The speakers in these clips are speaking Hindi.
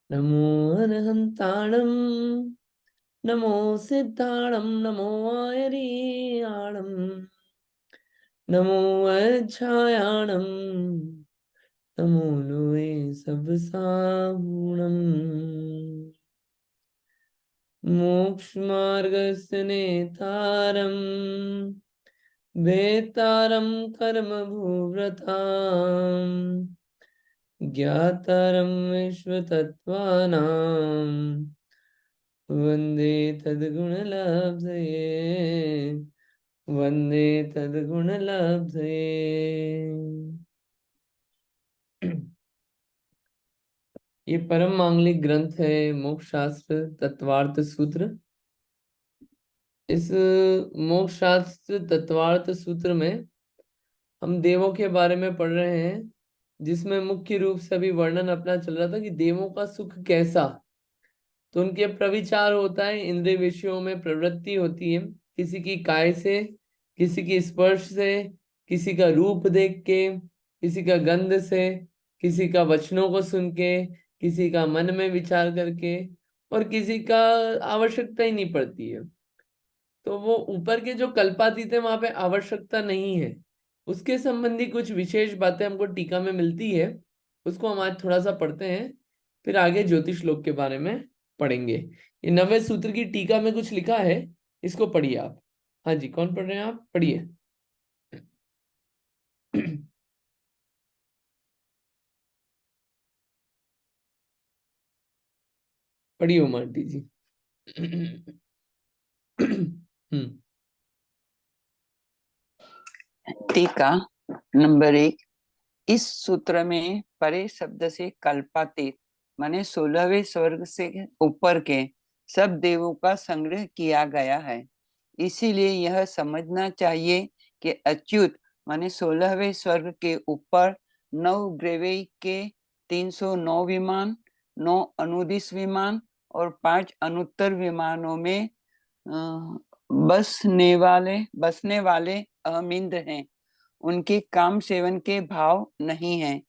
नमो अनहंताणं नमो सिद्धाणं नमो आयर्याणं नमो अज्छायाणं नमो लोये सबसाहूणम् मोक्षमार्गस्य नेतारं वेतारं कर्मभूव्रताम् ज्ञातारं विश्वतत्त्वानां वन्दे तद्गुणलब्धये वन्दे तद्गुणलब्धये। ये परम मांगलिक ग्रंथ है मोक्ष शास्त्र तत्वार्थ सूत्र। इस मोक्ष शास्त्र तत्वार्थ सूत्र में हम देवों के बारे में पढ़ रहे हैं, जिसमें मुख्य रूप से अभी वर्णन अपना चल रहा था कि देवों का सुख कैसा। तो उनके प्रविचार होता है, इंद्रिय विषयों में प्रवृत्ति होती है, किसी की काय से, किसी की स्पर्श से, किसी का रूप देख के, किसी का गंध से, किसी का वचनों को सुन के, किसी का मन में विचार करके, और किसी का आवश्यकता ही नहीं पड़ती है। तो वो ऊपर के जो कल्पातीत है वहां पे आवश्यकता नहीं है, उसके संबंधी कुछ विशेष बातें हमको टीका में मिलती है। उसको हम आज थोड़ा सा पढ़ते हैं, फिर आगे ज्योतिष लोक के बारे में पढ़ेंगे। ये 9वें सूत्र की टीका में कुछ लिखा है, इसको पढ़िए आप। हाँ जी, कौन पढ़ रहे हैं आप? पढ़िए। पढ़िए उमा आंटी जी। टीका नंबर 1। इस सूत्र में परे शब्द से कल्पातीत माने 16वें स्वर्ग से ऊपर के सब देवों का संग्रह किया गया है। इसीलिए यह समझना चाहिए कि अच्युत माने 16वें स्वर्ग के ऊपर 9 ग्रेवई के 309 विमान, 9 अनुदिश विमान और 5 अनुत्तर विमानों में बसने वाले अहमिंद्र हैं। उनके काम सेवन के भाव नहीं है,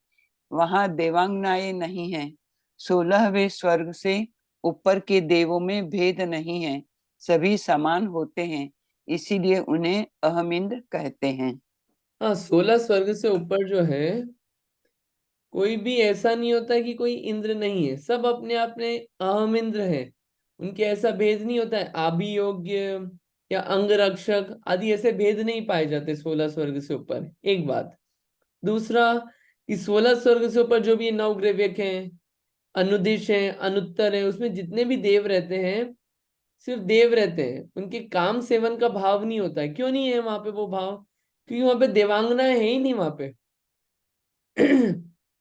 वहां देवांगनाएं नहीं है। 16वें स्वर्ग से ऊपर के देवों में भेद नहीं है, सभी समान होते हैं, इसीलिए उन्हें अहमिंद्र कहते हैं। हाँ, 16 स्वर्ग से ऊपर जो है, कोई भी ऐसा नहीं होता कि कोई इंद्र नहीं है, सब अपने अपने अहम इंद्र है। उनके ऐसा भेद नहीं होता है, आभियोग्य या अंगरक्षक आदि ऐसे भेद नहीं पाए जाते 16 स्वर्ग से ऊपर। एक बात। दूसरा, कि 16 स्वर्ग से ऊपर जो भी नवग्रव्यक हैं, अनुदिश हैं, अनुत्तर हैं, उसमें जितने भी देव रहते हैं, सिर्फ देव रहते हैं, उनके काम सेवन का भाव नहीं होता है। क्यों नहीं है वहां पे वो भाव? क्योंकि वहां पे देवांगनाएं है ही नहीं वहां पे।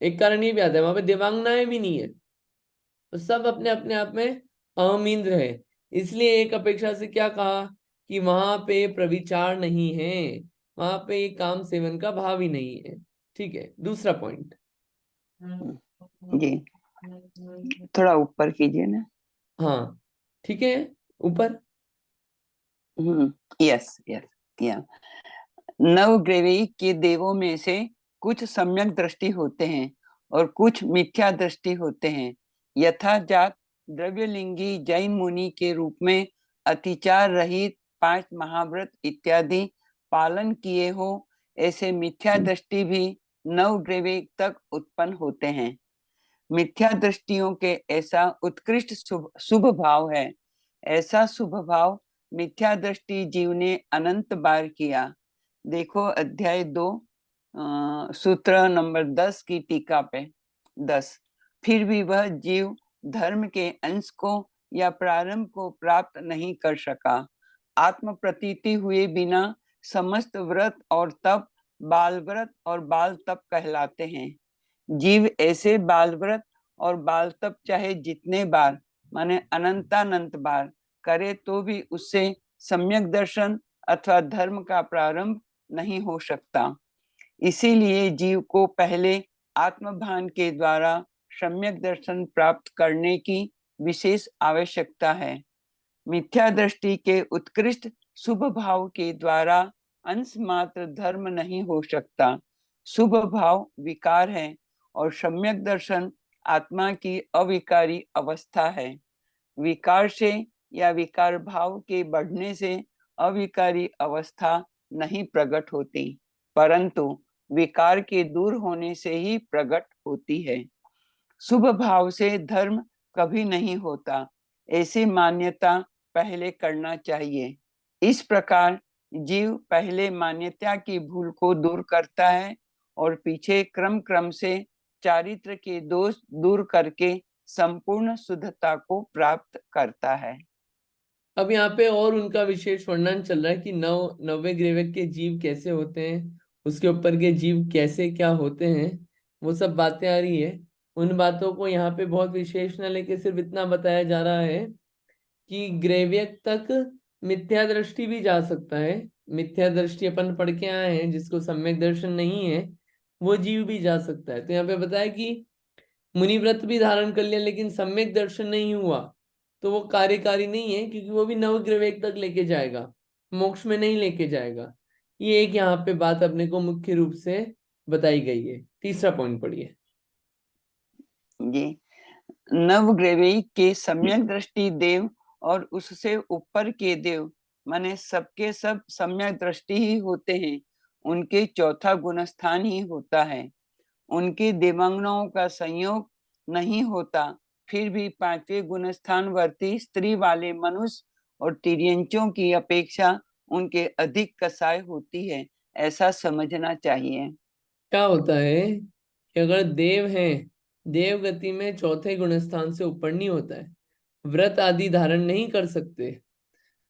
एक कारण ये भी आता है, वहां पे देवांगनाएं भी नहीं है, तो सब अपने अपने आप में अमींद्र है। इसलिए एक अपेक्षा से क्या कहा कि वहां पे प्रविचार नहीं है, वहां पे काम सेवन का भाव ही नहीं है। ठीक है, दूसरा पॉइंट जी थोड़ा ऊपर कीजिए ना। हाँ ठीक है, ऊपर। यस यस या नवग्रवी के देवों में से कुछ सम्यक दृष्टि होते हैं और कुछ मिथ्या दृष्टि होते हैं। यथा जात द्रव्यलिंगी जैन मुनि के रूप में अतिचार रहित 5 महाव्रत इत्यादि पालन किए हो, ऐसे मिथ्या दृष्टि भी नवग्रवी तक उत्पन्न होते हैं। मिथ्या दृष्टियों के ऐसा उत्कृष्ट शुभ भाव है। ऐसा शुभ भाव मिथ्या दृष्टि जीव ने अनंत बार किया। देखो अध्याय 2 सूत्र नंबर 10 की टीका पे 10। फिर भी वह जीव धर्म के अंश को या प्रारंभ को प्राप्त नहीं कर सका। आत्म प्रतीति हुए बिना समस्त व्रत और तप बाल व्रत और बाल तप कहलाते हैं। जीव ऐसे बाल व्रत और बाल तप चाहे जितने बार माने अनंतानंत बार करे तो भी उससे सम्यक दर्शन अथवा धर्म का प्रारंभ नहीं हो सकता। इसीलिए जीव को पहले आत्मभान के द्वारा सम्यक दर्शन प्राप्त करने की विशेष आवश्यकता है। मिथ्या दृष्टि के उत्कृष्ट शुभ भाव के द्वारा अंश मात्र धर्म नहीं हो सकता। शुभ भाव विकार है और सम्यक दर्शन आत्मा की अविकारी अवस्था है। विकार से या विकार भाव के बढ़ने से अविकारी अवस्था नहीं प्रकट होती, परंतु विकार के दूर होने से ही प्रकट होती है। शुभ भाव से धर्म कभी नहीं होता, ऐसी मान्यता पहले करना चाहिए। इस प्रकार जीव पहले मान्यता की भूल को दूर करता है और पीछे क्रम क्रम से चारित्र के दोष दूर करके संपूर्ण शुद्धता को प्राप्त करता है। अब यहाँ पे और उनका विशेष वर्णन चल रहा है कि नौवे ग्रीवक के जीव कैसे होते हैं, उसके ऊपर के जीव कैसे क्या होते हैं, वो सब बातें आ रही है। उन बातों को यहाँ पे बहुत विशेष न लेके सिर्फ इतना बताया जा रहा है कि ग्रेवियक तक मिथ्या दृष्टि भी जा सकता है। मिथ्या दृष्टि अपन पढ़ के आए हैं, जिसको सम्यक दर्शन नहीं है वो जीव भी जा सकता है। तो यहाँ पे बताया कि मुनिव्रत भी धारण कर लिया लेकिन सम्यक दर्शन नहीं हुआ तो वो कार्यकारी नहीं है, क्योंकि वो भी नवग्रह तक लेके जाएगा, मोक्ष में नहीं लेके जाएगा। ये एक यहाँ पे बात अपने को मुख्य रूप से बताई गई है। तीसरा पॉइंट पढ़िए। ये नवग्रही के सम्यक दृष्टि देव और उससे ऊपर के देव माने सबके सब सम्यक दृष्टि ही होते हैं। उनके चौथा गुणस्थान ही होता है। उनके देवांगनाओं का संयोग नहीं होता, फिर भी पांचवें गुणस्थान वर्ती स्त्री वाले मनुष्य और तिर्यंचों की अपेक्षा उनके अधिक कसाय होती है, ऐसा समझना चाहिए। क्या होता है कि अगर देव हैं, देव गति में चौथे गुणस्थान से ऊपर नहीं होता है, व्रत आदि धारण नहीं कर सकते,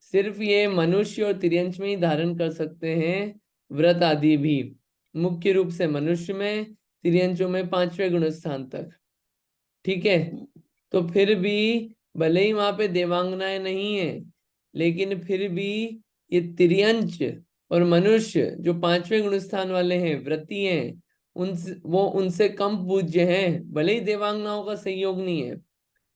सिर्फ ये मनुष्य और तिर्यंच में ही धारण कर सकते हैं व्रत आदि भी। मुख्य रूप से मनुष्य में, तिर्यंचों में पांचवें गुणस्थान तक। ठीक है, तो फिर भी भले ही वहां पे देवांगनाएं नहीं है, लेकिन फिर भी ये तिर्यंच और मनुष्य जो पांचवें गुणस्थान वाले हैं, व्रती हैं, वो उनसे कम पूज्य हैं, भले ही देवांगनाओं का संयोग नहीं है।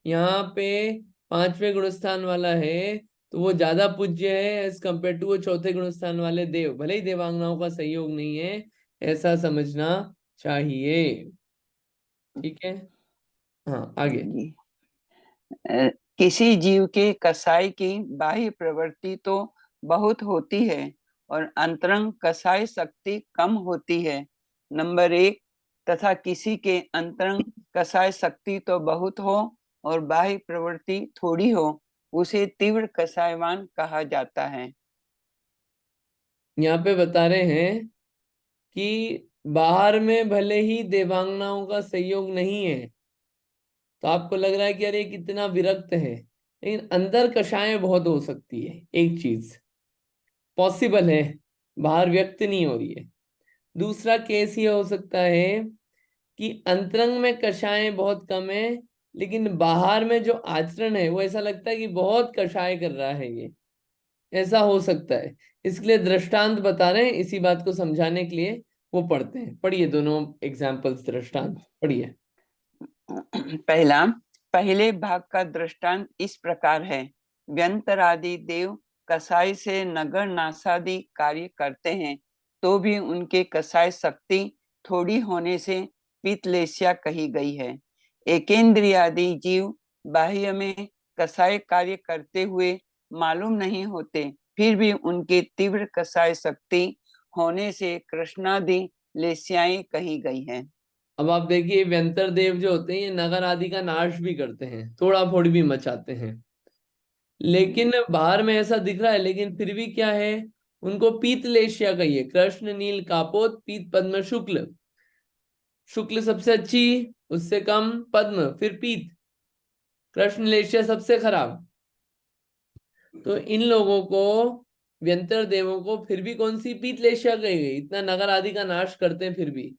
यहाँ पे पांचवें गुणस्थान वाला है तो वो ज्यादा पूज्य है एज कम्पेयर टू वो चौथे गुणस्थान वाले देव, भले ही देवांगनाओं का संयोग नहीं है, ऐसा समझना चाहिए। ठीक है, हाँ आगे। जी। किसी जीव के कसाई की बाह्य प्रवृत्ति तो बहुत होती है और अंतरंग कसाई शक्ति कम होती है, नंबर एक। तथा किसी के अंतरंग कसाई शक्ति तो बहुत हो और बाह्य प्रवृत्ति थोड़ी हो, उसे तीव्र कसायवान कहा जाता है। यहाँ पे बता रहे हैं कि बाहर में भले ही देवांगनाओं का संयोग नहीं है, तो आपको लग रहा है कि अरे कितना विरक्त है, लेकिन अंदर कषायें बहुत हो सकती है। एक चीज पॉसिबल है, बाहर व्यक्त नहीं हो रही है। दूसरा केस ये हो सकता है कि अंतरंग में कषायें बहुत कम है, लेकिन बाहर में जो आचरण है वो ऐसा लगता है कि बहुत कषाय कर रहा है ये, ऐसा हो सकता है। इसके लिए दृष्टांत बता रहे हैं, इसी बात को समझाने के लिए वो पढ़ते हैं। पढ़िए दोनों एग्जाम्पल्स, दृष्टांत पढ़िए। पहला, पहले भाग का दृष्टांत इस प्रकार है। व्यंतरादि देव कसाई से नगर नासादि कार्य करते हैं, तो भी उनके कसाई शक्ति थोड़ी होने से पीतलेस्या कही गई है। एकेंद्रियादि जीव बाह्य में कसाई कार्य करते हुए मालूम नहीं होते, फिर भी उनके तीव्र कसाई शक्ति होने से कृष्णादि लेस्याएं कही गई है। अब आप देखिए, व्यंतर देव जो होते हैं ये नगर आदि का नाश भी करते हैं, तोड़ा फोड़ भी मचाते हैं, लेकिन बाहर में ऐसा दिख रहा है, लेकिन फिर भी क्या है, उनको पीतलेशिया कहिए। कृष्ण नील कापोत पीत पद्म शुक्ल, शुक्ल सबसे अच्छी, उससे कम पद्म, फिर पीत, कृष्ण लेशिया सबसे खराब। तो इन लोगों को, व्यंतर देवों को फिर भी कौन सी पीतलेशिया कही गई, इतना नगर आदि का नाश करते हैं फिर भी।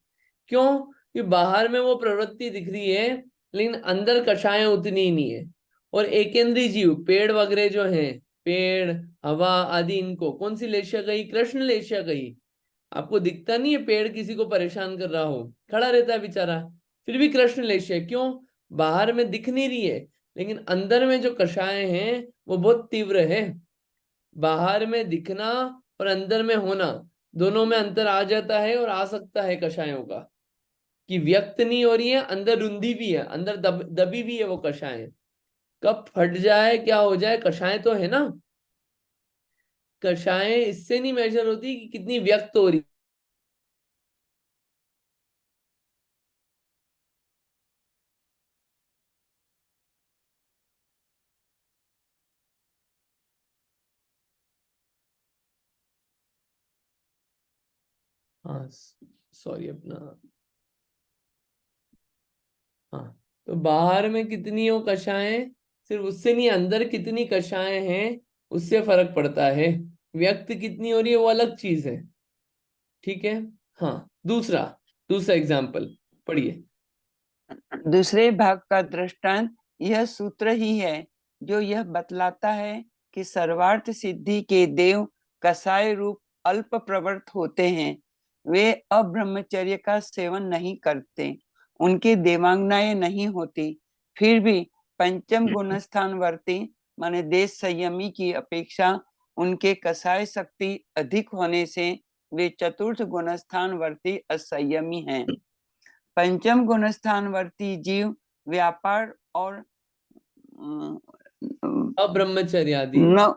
क्यों? कि बाहर में वो प्रवृत्ति दिख रही है, लेकिन अंदर कषाय उतनी ही नहीं है। और एकेंद्रीय जीव पेड़ वगैरह जो हैं, पेड़ हवा आदि, इनको कौन सी लेशिया कही? कृष्ण लेशिया कही। आपको दिखता नहीं है पेड़ किसी को परेशान कर रहा हो, खड़ा रहता है बेचारा, फिर भी कृष्ण लेशिया। क्यों? बाहर में दिख नहीं रही है, लेकिन अंदर में जो कषाय हैं वो बहुत तीव्र है। बाहर में दिखना और अंदर में होना, दोनों में अंतर आ जाता है और आ सकता है कषायों का। कि व्यक्त नहीं हो रही है, अंदर रुंधी भी है, अंदर दबी भी है वो कषाय। कब फट जाए क्या हो जाए, कषाय तो है ना। कषाय इससे नहीं मेजर होती कि कितनी व्यक्त हो रही। हाँ, सॉरी अपना। हाँ, तो बाहर में कितनी हो कषायें, सिर्फ उससे नहीं, अंदर कितनी कषायें हैं उससे फर्क पड़ता है। व्यक्त कितनी हो रही है वो अलग चीज है। ठीक है। हाँ, दूसरा दूसरा एग्जाम्पल पढ़िए। दूसरे भाग का दृष्टांत यह सूत्र ही है जो यह बतलाता है कि सर्वार्थ सिद्धि के देव कसाय रूप अल्प प्रवृत्त होते हैं। वे अब्रह्मचर्य का सेवन नहीं करते, उनकी देवांगनाएं नहीं होती, फिर भी पंचम गुणस्थानवर्ती माने देश संयमी की अपेक्षा उनके कसाय शक्ति अधिक होने से वे चतुर्थ गुणस्थानवर्ती असंयमी हैं। पंचम गुणस्थानवर्ती जीव व्यापार और अब्रह्मचर्यादि। न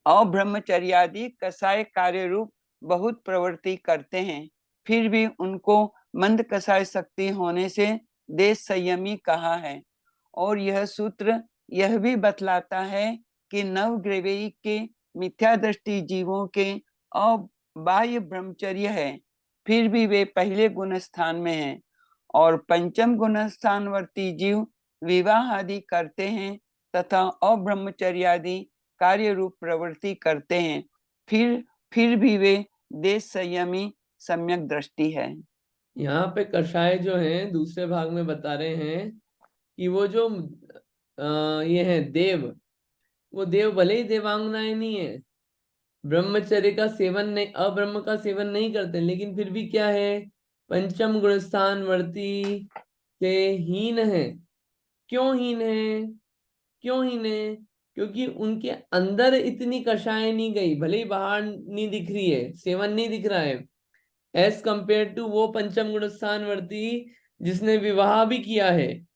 अब्रह्मचर्यादि कसाय कार्य रूप बहुत प्रवृत्ति करते हैं, फिर भी उनको मंद कसाय शक्ति होने से देश संयमी कहा है। और यह सूत्र यह भी बतलाता है कि नवग्रवेयी के मिथ्या दृष्टि जीवों के अबाह्य ब्रह्मचर्य है, फिर भी वे पहले गुण स्थान में हैं। और पंचम गुण स्थानवर्ती जीव विवाह आदि करते हैं तथा अब्रह्मचर्यादि कार्य रूप प्रवृत्ति करते हैं, फिर भी वे देश संयमी सम्यक दृष्टि है। यहाँ पे कषाय जो है दूसरे भाग में बता रहे हैं कि वो जो ये है देव, वो देव भले ही देवांगनाएं नहीं है, ब्रह्मचर्य का सेवन नहीं, अब्रह्म का सेवन नहीं करते, लेकिन फिर भी क्या है, पंचम गुण स्थान वर्ती से हीन है। क्यों हीन है, क्यों हीन है? क्योंकि उनके अंदर इतनी कषाय नहीं गई, भले ही बाहर नहीं दिख रही है, सेवन नहीं दिख रहा है, एज कंपेयर टू वो पंचम गुण स्थान वर्ती जिसने विवाह भी किया है,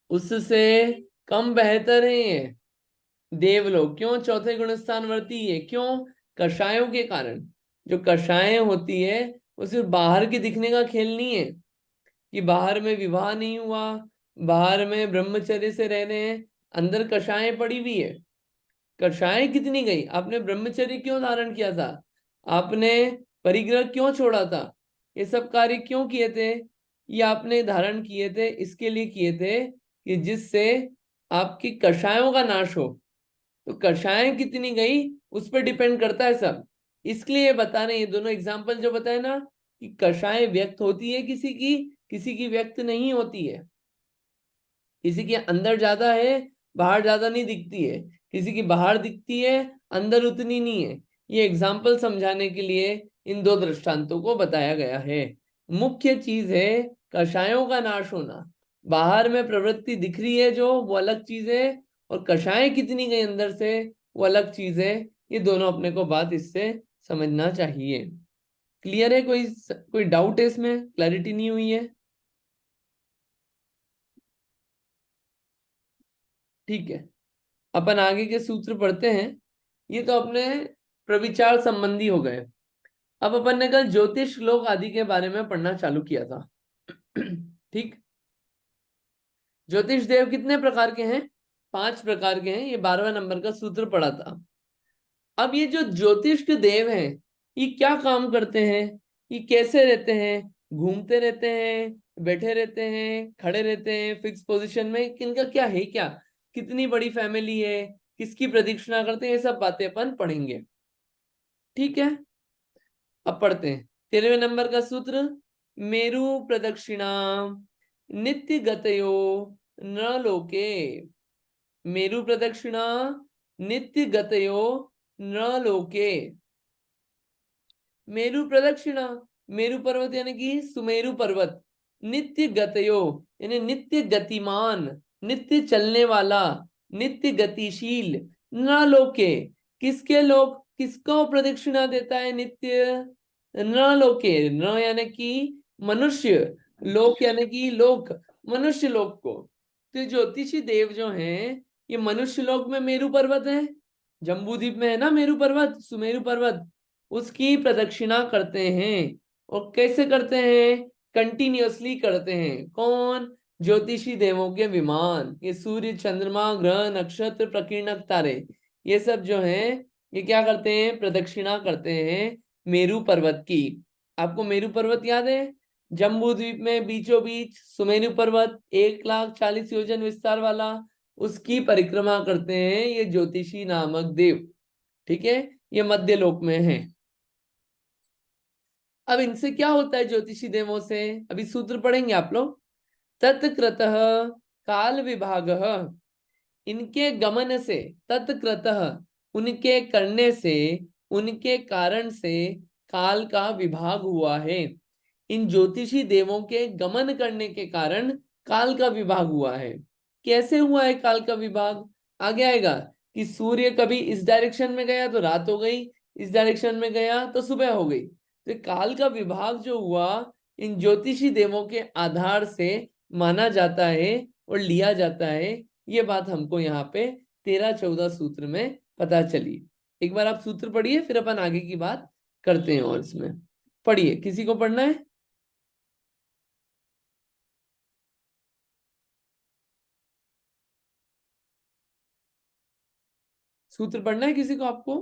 उससे कम बेहतर है ये देवलोक। क्यों चौथे गुणस्थान वर्ती है, क्यों? कषायों के कारण। जो कषाय होती है वो सिर्फ बाहर के दिखने का खेल नहीं है कि बाहर में विवाह नहीं हुआ, बाहर में ब्रह्मचर्य से रह रहे हैं, अंदर कषाय पड़ी हुई है। कषाय कितनी गई, आपने ब्रह्मचर्य क्यों धारण किया था, आपने परिग्रह क्यों छोड़ा था, ये सब कार्य क्यों किए थे? ये आपने धारण किए थे इसके लिए किए थे कि जिससे आपकी कषायों का नाश हो। तो कषाय कितनी गई उस पर डिपेंड करता है सब। इसलिए ये बता रहे हैं, ये दोनों एग्जाम्पल जो बताए ना, कि कषाय व्यक्त होती है किसी की व्यक्त नहीं होती है। किसी के अंदर ज्यादा है, बाहर ज्यादा नहीं दिखती है, किसी की बाहर दिखती है, अंदर उतनी नहीं है। ये एग्जाम्पल समझाने के लिए इन दो दृष्टांतों को बताया गया है। मुख्य चीज है कषायों का नाश होना। बाहर में प्रवृत्ति दिख रही है जो, वो अलग चीज है, और कषाय कितनी गई अंदर से, वो अलग चीज है। ये दोनों अपने को बात इससे समझना चाहिए। क्लियर है? कोई डाउट है इसमें, क्लैरिटी नहीं हुई है? ठीक है, अपन आगे के सूत्र पढ़ते हैं। ये तो अपने प्रविचार संबंधी हो गए। अब अपन ने कल ज्योतिष लोक आदि के बारे में पढ़ना चालू किया था। ठीक। ज्योतिष देव कितने प्रकार के हैं? 5 प्रकार के हैं। ये 12वें नंबर का सूत्र पढ़ा था। अब ये जो ज्योतिष के देव हैं, ये क्या काम करते हैं, ये कैसे रहते हैं? घूमते रहते हैं, बैठे रहते हैं, खड़े रहते हैं, फिक्स पोजीशन में, इनका क्या है, क्या कितनी बड़ी फैमिली है, किसकी प्रदक्षिणा करते हैं, ये सब बातें अपन पढ़ेंगे। ठीक है, अब पढ़ते हैं 13वें नंबर का सूत्र। मेरु प्रदक्षिणा नित्य गतयो न लोके। मेरु प्रदक्षिणा नित्य गतयो न लोके। मेरु प्रदक्षिणा, मेरु पर्वत यानी कि सुमेरु पर्वत, नित्य गतयो यानी नित्य गतिमान, नित्य चलने वाला, नित्य गतिशील, न लोके, किसके लोक, किसको प्रदक्षिणा देता है नित्य? नलोके, न यानी कि मनुष्य, लोक यानी कि लोक, मनुष्य लोक को। तो ये ज्योतिषी देव जो हैं ये मनुष्य लोक में मेरु पर्वत है, जम्बू द्वीप में है ना मेरु पर्वत, सुमेरु पर्वत, उसकी प्रदक्षिणा करते हैं। और कैसे करते हैं? कंटिन्यूअसली करते हैं। कौन? ज्योतिषी देवों के विमान, ये सूर्य, चंद्रमा, ग्रह, नक्षत्र, प्रकीर्णक तारे, ये सब जो हैं ये क्या करते हैं? प्रदक्षिणा करते हैं मेरु पर्वत की। आपको मेरु पर्वत याद है? जम्बू द्वीप में बीचों बीच सुमेरु पर्वत 1,40,000 विस्तार वाला, उसकी परिक्रमा करते हैं ये ज्योतिषी नामक देव। ठीक है, ये मध्य लोक में है। अब इनसे क्या होता है ज्योतिषी देवों से? अभी सूत्र पढ़ेंगे आप लोग। तत्कृतः काल विभाग, इनके गमन से, तत्कृतः उनके करने से, उनके कारण से काल का विभाग हुआ है। इन ज्योतिषी देवों के गमन करने के कारण काल का विभाग हुआ है। कैसे हुआ है काल का विभाग? आगे आएगा कि सूर्य कभी इस डायरेक्शन में गया तो रात हो गई, इस डायरेक्शन में गया तो सुबह हो गई। तो काल का विभाग जो हुआ इन ज्योतिषी देवों के आधार से माना जाता है और लिया जाता है। ये बात हमको यहाँ पे 13-14 सूत्र में पता चली। एक बार आप सूत्र पढ़िए, फिर अपन आगे की बात करते हैं। और इसमें पढ़िए, किसी को पढ़ना है? सूत्र पढ़ना है किसी को? आपको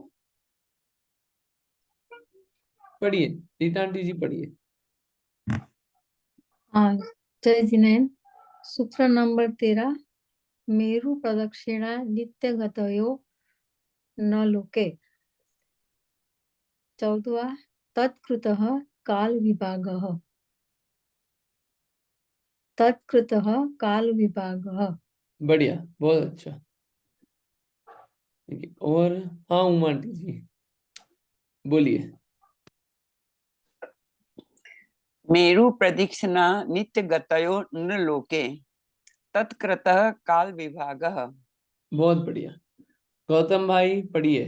पढ़िए, रीता आंटी जी पढ़िए। हाँ, जय जिनेन। सूत्र नंबर 13। मेरु प्रदक्षिणा नित्य गतयो न लोके। 14वां, तत्कृतः काल विभागः। तत्कृतः काल विभागः। बढ़िया, बहुत अच्छा। ठीक है, और हाँ उमा आंटी जी बोलिए। मेरु प्रदक्षिणा नित्य गतयो न लोके, तत्कृतः काल विभागः। बहुत बढ़िया। गौतम भाई पढ़िए।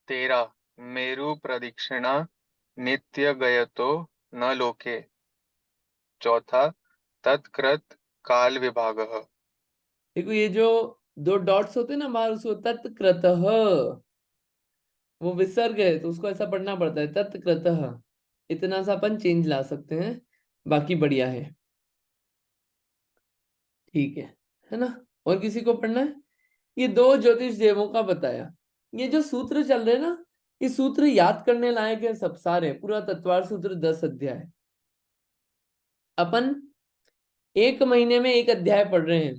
13 मेरु प्रदक्षिणा नित्य गयतो न लोके। चौथा तत्कृत काल विभागः। देखो ये जो दो डॉट्स होते हैं ना बाहर, उसको तत्कृतः, वो विसर्ग है तो उसको ऐसा पढ़ना पड़ता है तत्कृतः। इतना सा अपन चेंज ला सकते हैं, बाकी बढ़िया है। ठीक है ना? और किसी को पढ़ना है? ये दो ज्योतिष देवों का बताया। ये जो सूत्र चल रहे हैं ना, ये सूत्र याद करने लायक है सब सारे। पूरा तत्वार सूत्र 10 अध्याय। अपन एक महीने में एक अध्याय पढ़ रहे हैं,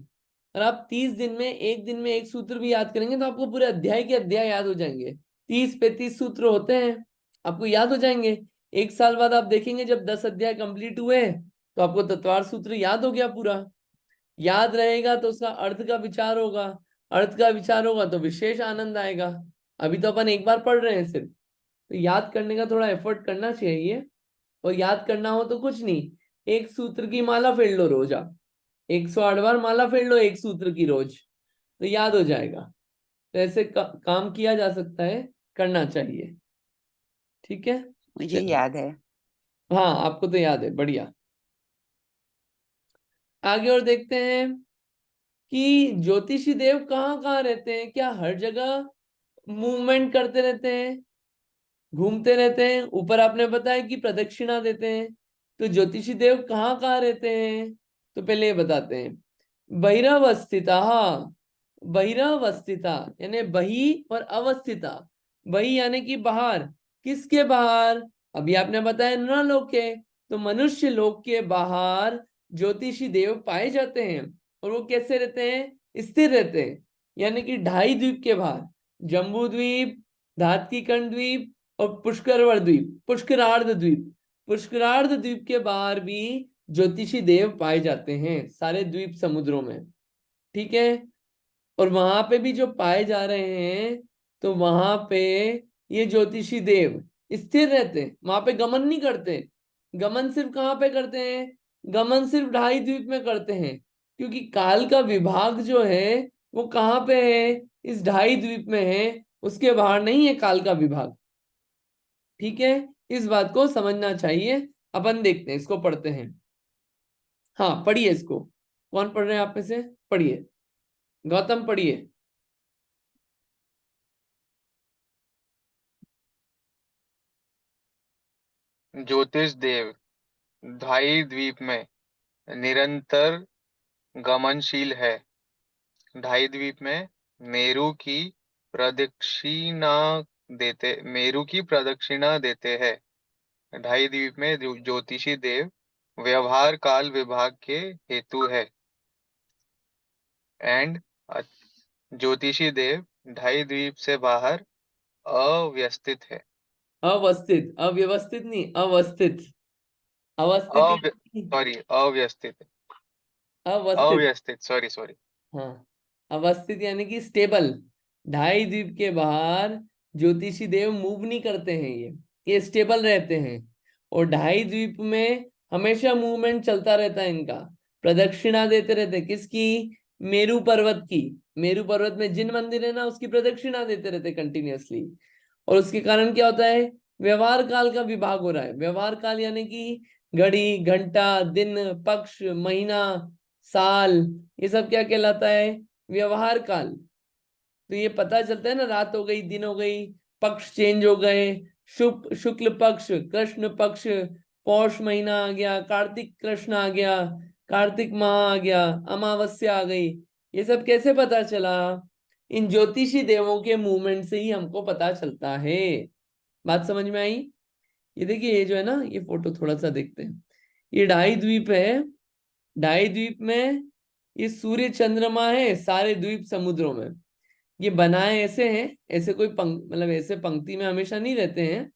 और आप 30 दिन में एक दिन में एक सूत्र भी याद करेंगे तो आपको पूरे अध्याय के अध्याय याद हो जाएंगे। 30-35 सूत्र होते हैं, आपको याद हो जाएंगे। एक साल बाद आप देखेंगे जब 10 अध्याय कंप्लीट हुए तो आपको तत्वार सूत्र याद हो गया पूरा। याद रहेगा तो उसका अर्थ का विचार होगा, अर्थ का विचार होगा तो विशेष आनंद आएगा। अभी तो अपन एक बार पढ़ रहे हैं सिर्फ, तो याद करने का थोड़ा एफर्ट करना चाहिए। और याद करना हो तो कुछ नहीं, एक सूत्र की माला फेर लो रोज आप, 108 बार माला फेर लो एक सूत्र की रोज, तो याद हो जाएगा। तो ऐसे काम किया जा सकता है, करना चाहिए। ठीक है, मुझे चलिए। याद है। हाँ आपको तो याद है, बढ़िया। आगे और देखते हैं कि ज्योतिषी देव कहाँ कहाँ रहते हैं। क्या हर जगह मूवमेंट करते रहते हैं, घूमते रहते हैं? ऊपर आपने बताया कि प्रदक्षिणा देते हैं। तो ज्योतिषी देव कहाँ कहाँ रहते हैं? तो पहले ये बताते हैं। बहिरवस्थिता, बहिरवस्थिता यानी बही और अवस्थिता। बही यानी कि बाहर। किसके बाहर? अभी आपने बताया न लोक के, तो मनुष्य लोक के बाहर ज्योतिषी देव पाए जाते हैं। और वो कैसे रहते हैं? स्थिर रहते हैं, यानी कि 2.5 द्वीप के बाहर, जम्बू द्वीप, धात्किकण द्वीप और पुष्करवर द्वीप, पुष्करार्ध द्वीप, पुष्करार्ध द्वीप के बाहर भी ज्योतिषी देव पाए जाते हैं, सारे द्वीप समुद्रों में। ठीक है, और वहां पे भी जो पाए जा रहे हैं, तो वहां पे ये ज्योतिषी देव स्थिर रहते हैं, वहां पे गमन नहीं करते। गमन सिर्फ कहाँ पे करते हैं? गमन सिर्फ 2.5 द्वीप में करते हैं, क्योंकि काल का विभाग जो है वो कहाँ पे है? इस 2.5 द्वीप में है, उसके बाहर नहीं है काल का विभाग। ठीक है, इस बात को समझना चाहिए। अपन देखते हैं, इसको पढ़ते हैं। हाँ पढ़िए इसको, कौन पढ़ रहे हैं आप में से? पढ़िए, गौतम पढ़िए। ज्योतिष देव ढाई द्वीप में निरंतर गमनशील है। ढाई द्वीप में मेरु की प्रदक्षिणा मेरु की प्रदक्षिणा देते हैं। ढाई द्वीप में ज्योतिषी देव व्यवहार काल विभाग के हेतु है। एंड ज्योतिषी देव ढाई द्वीप से बाहर अव्यवस्थित है। अवस्थित, अव्यवस्थित नहीं, अवस्थित। अवस्थित यानी सॉरी अव्यवस्थित, अवस्थित। अव्यवस्थित, सॉरी सॉरी। हाँ, अवस्थित यानी कि स्टेबल। ढाई द्वीप के बाहर ज्योतिषी देव मूव नहीं करते हैं, ये स्टेबल रहते हैं। और ढाई द्वीप में हमेशा मूवमेंट चलता रहता है इनका, प्रदक्षिणा देते रहते हैं। किसकी? मेरू पर्वत की। मेरू पर्वत में जिन मंदिर है ना, उसकी प्रदक्षिणा देते रहते कंटिन्यूअसली। और उसके कारण क्या होता है? व्यवहार काल का विभाग हो रहा है। व्यवहार काल यानी कि घड़ी, घंटा, दिन, पक्ष, महीना, साल, ये सब क्या कहलाता है? व्यवहार काल। तो ये पता चलता है ना, रात हो गई, दिन हो गई, पक्ष चेंज हो गए, शुक्ल पक्ष, कृष्ण पक्ष, पौष महीना आ गया, कार्तिक कृष्ण आ गया, कार्तिक माह आ गया, अमावस्या आ गई। ये सब कैसे पता चला? इन ज्योतिषी देवों के मूवमेंट से ही हमको पता चलता है। बात समझ में आई? ये देखिए, ये जो है ना, ये फोटो थोड़ा सा देखते हैं। ये ढाई द्वीप है। ढाई द्वीप में ये सूर्य चंद्रमा है सारे द्वीप समुद्रों में। ये बनाए ऐसे हैं, ऐसे कोई मतलब ऐसे पंक्ति में हमेशा नहीं रहते हैं।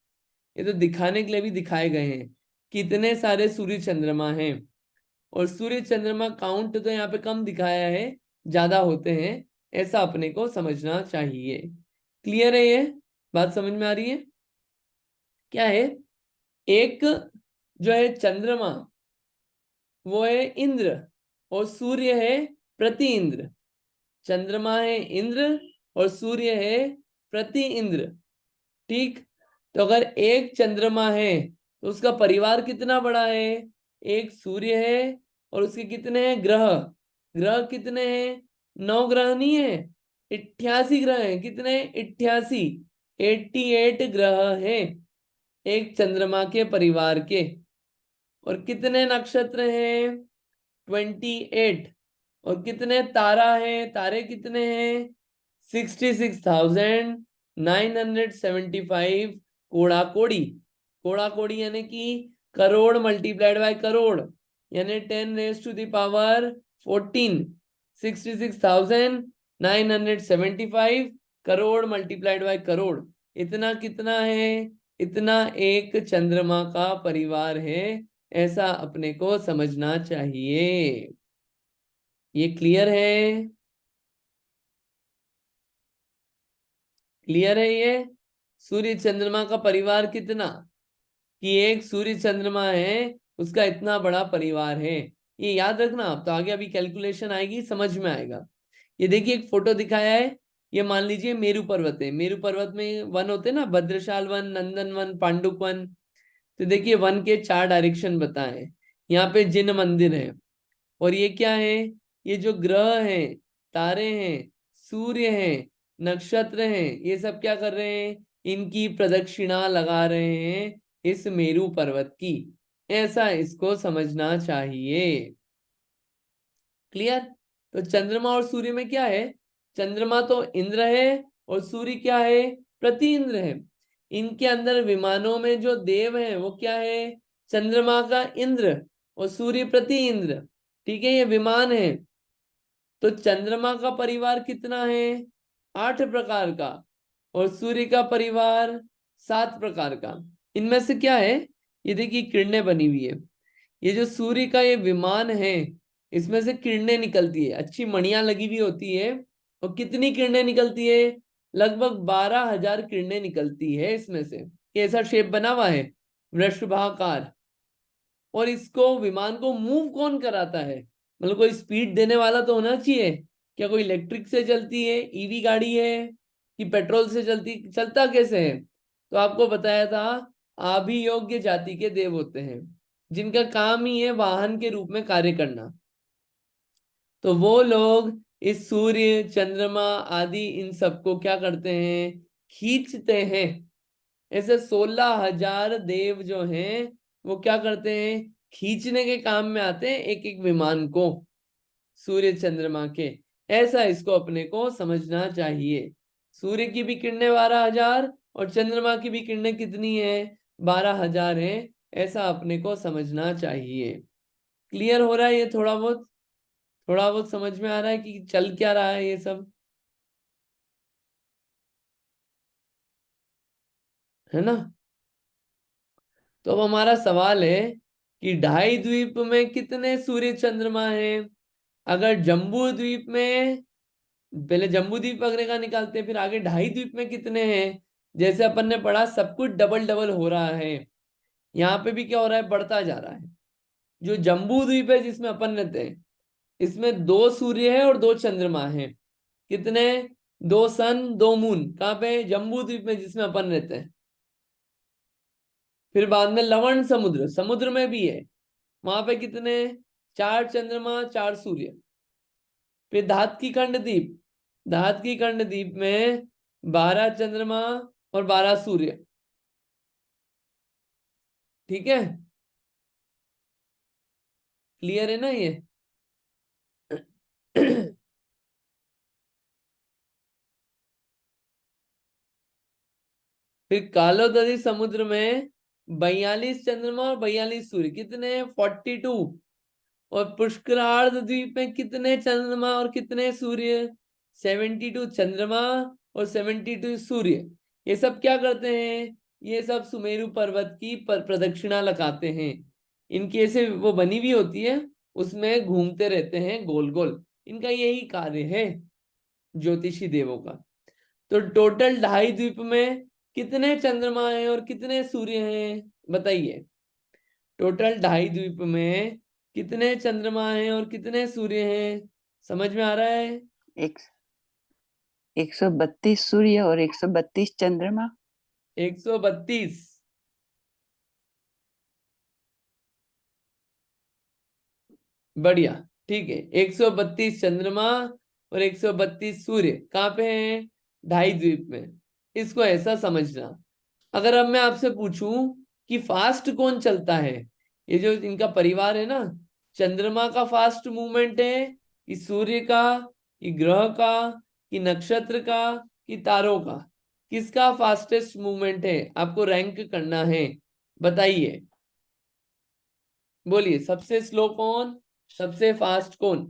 ये तो दिखाने के लिए भी दिखाए गए हैं कितने सारे सूर्य चंद्रमा हैं। और सूर्य चंद्रमा काउंट तो यहाँ पे कम दिखाया है, ज्यादा होते हैं, ऐसा अपने को समझना चाहिए। क्लियर है ये बात? समझ में आ रही है? क्या है? एक जो है चंद्रमा, वो है इंद्र, और सूर्य है प्रति इंद्र। चंद्रमा है इंद्र और सूर्य है प्रति इंद्र। ठीक? तो अगर एक चंद्रमा है तो उसका परिवार कितना बड़ा है? एक सूर्य है और उसके कितने हैं ग्रह? ग्रह कितने हैं? 9 ग्रह नहीं है, 88 ग्रह हैं। कितने? 88, 88 ग्रह हैं एक चंद्रमा के परिवार के। और कितने नक्षत्र हैं? 28। और कितने तारा हैं? तारे कितने हैं? 66,975 कोड़ा कोड़ी। कोड़ा कोड़ी यानी कि करोड़ मल्टीप्लाइड बाय करोड़, यानी 10⁻⁴। 66,975 करोड़ मल्टीप्लाइड बाय करोड़। इतना कितना है? इतना एक चंद्रमा का परिवार है, ऐसा अपने को समझना चाहिए। ये क्लियर है? क्लियर है ये? सूर्य चंद्रमा का परिवार कितना, कि एक सूर्य चंद्रमा है, उसका इतना बड़ा परिवार है। ये याद रखना आप, तो आगे अभी कैलकुलेशन आएगी, समझ में आएगा। ये देखिए, एक फोटो दिखाया है। ये मान लीजिए मेरू पर्वत है। मेरू पर्वत में वन होते हैं ना, भद्रशाल वन, नंदन वन, पांडुक वन। तो देखिए, वन के 4 डायरेक्शन बताए। यहाँ पे जिन मंदिर है। और ये क्या है? ये जो ग्रह हैं, तारे हैं, सूर्य हैं, नक्षत्र हैं, ये सब क्या कर रहे हैं? इनकी प्रदक्षिणा लगा रहे हैं इस मेरू पर्वत की। ऐसा इसको समझना चाहिए। क्लियर? तो चंद्रमा और सूर्य में क्या है? चंद्रमा तो इंद्र है और सूर्य क्या है? प्रति इंद्र है। इनके अंदर विमानों में जो देव है वो क्या है? चंद्रमा का इंद्र और सूर्य प्रति इंद्र। ठीक है, ये विमान है। तो चंद्रमा का परिवार कितना है? 8 प्रकार का। और सूर्य का परिवार 7 प्रकार का। इनमें से क्या है? ये देखिए, किरणें बनी हुई है। ये जो सूर्य का ये विमान है, इसमें से किरणें निकलती है, अच्छी मणियां लगी हुई होती है। और कितनी किरणें निकलती है? लगभग 12,000 किरणें निकलती है इसमें से। ये ऐसा शेप बना हुआ है, वृषभाकार। और इसको, विमान को मूव कौन कराता है? मतलब कोई स्पीड देने वाला तो होना चाहिए। क्या कोई इलेक्ट्रिक से चलती है, ईवी गाड़ी है, कि पेट्रोल से चलता कैसे है? तो आपको बताया था अभियोग्य जाति के देव होते हैं, जिनका काम ही है वाहन के रूप में कार्य करना। तो वो लोग इस सूर्य चंद्रमा आदि इन सबको क्या करते हैं, खींचते हैं। ऐसे 16,000 देव जो हैं वो क्या करते हैं, खींचने के काम में आते हैं एक एक विमान को सूर्य चंद्रमा के। ऐसा इसको अपने को समझना चाहिए। सूर्य की भी किरणें 12,000 और चंद्रमा की भी किरणें कितनी है, 12,000 है। ऐसा अपने को समझना चाहिए। क्लियर हो रहा है ये? थोड़ा बहुत समझ में आ रहा है कि चल क्या रहा है ये सब, है ना? तो अब हमारा सवाल है कि ढाई द्वीप में कितने सूर्य चंद्रमा हैं। अगर जम्बू द्वीप में, पहले जम्बू द्वीप वगैरह का निकालते हैं, फिर आगे ढाई द्वीप में कितने हैं। जैसे अपन ने पढ़ा सब कुछ डबल डबल हो रहा है, यहाँ पे भी क्या हो रहा है, बढ़ता जा रहा है। जो जम्बू द्वीप है जिसमें अपन रहते हैं, इसमें 2 सूर्य है और 2 चंद्रमा है। कितने, 2 सन 2 मून। कहाँ पे, जम्बू द्वीप में जिसमें अपन रहते हैं। फिर बाद में लवण समुद्र, समुद्र में भी है, वहां पे कितने, 4 चंद्रमा 4 सूर्य। फिर धात की खंड द्वीप, धात की खंड द्वीप में 12 चंद्रमा और 12 सूर्य। ठीक है, क्लियर है ना ये? फिर कालोदरी समुद्र में 42 चंद्रमा और 42 सूर्य। कितने, 42। और पुष्करार्ध द्वीप में कितने चंद्रमा और कितने सूर्य, 72 चंद्रमा और 72 सूर्य। ये सब क्या करते हैं, ये सब सुमेरु पर्वत की प्रदक्षिणा लगाते हैं। इनकी ऐसे वो बनी हुई होती है, उसमें घूमते रहते हैं गोल गोल। इनका यही कार्य है ज्योतिषी देवों का। तो टोटल ढाई द्वीप में कितने चंद्रमा हैं और कितने सूर्य हैं, बताइए। टोटल ढाई द्वीप में कितने चंद्रमा हैं और कितने सूर्य हैं, समझ में आ रहा है? एक 132 सूर्य और 132 चंद्रमा। 132। बढ़िया, ठीक है। 132 चंद्रमा और 132 सूर्य कहाँ पे हैं, ढाई द्वीप में। इसको ऐसा समझना। अगर अब मैं आपसे पूछूं कि फास्ट कौन चलता है, ये जो इनका परिवार है ना, चंद्रमा का फास्ट मूवमेंट है कि सूर्य का, कि ग्रह का, कि नक्षत्र का, कि तारों का, किसका फास्टेस्ट मूवमेंट है, आपको रैंक करना है। बताइए, बोलिए, सबसे स्लो कौन, सबसे फास्ट कौन?